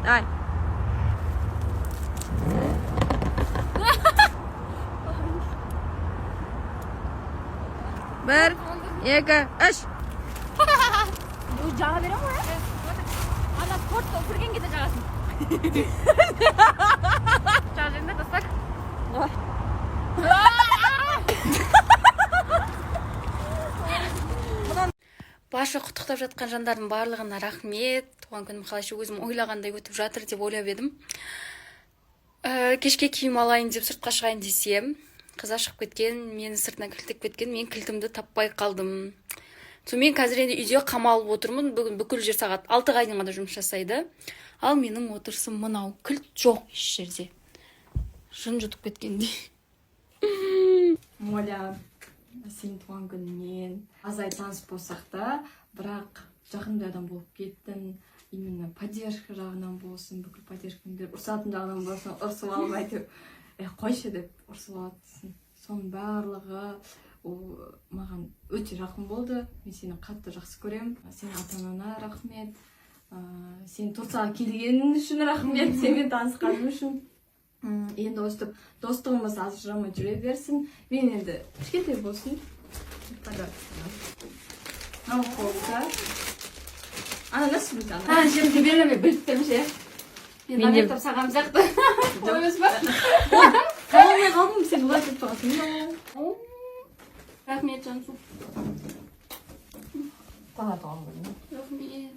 Ай. Bir, iki, üç. Bu cağı veriyor mu ya? Ana sportla otururken gideceksin. Çağırında kısak. Башы құттықтап жатқан жандардың барлығына рахмет. Туған күнім қалайша өзім ойлағандай өтіп жатыр деп ойлап едім. Кешке киім алайын деп сыртқа шығайын десем, қыз ашып кеткен, мені сыртынан кілтіп кеткен, мен кілтімді таппай қалдым. Сонымен қазір енді үйде қамалып отырмын. Бүгін бүкіл жер сағат 6-ға дейін ғана жұмыс жасайды. Ал менің отырысым мынау, кілт жоқ еш жерде. Жын жұтып кеткендей. Моля, сен туған күнінен азай таныс болсақ та, бірақ жақындай адам болып кеттің. Именно поддержка жағынан болсын, бүкіл поддержканы беріп, ұрсатын жағынан болсын, ұрсып алмай деп, қойшы деп ұрсып алатсың. Соның барлығы маған өте жақын болды. Мен сені қатты жақсы көремін. Сен ата-анаңа рахмет. Сен Турцияға келгенің үшін рахмет. Сенімен танысқаным үшін. Енді өстіп достығымыз ажырамай жүре берсін. Мен енді кішкентай болсын. Мынау қолда. Ана nasıl bir tane? Şimdi birine bildim şey. Мен Ben де- de sağam zaktı. Oyuz bak. Қаламай қалдым, сен былай деп тұрасың. Rahmet Cansu. Тана туған күніне. Rahmet.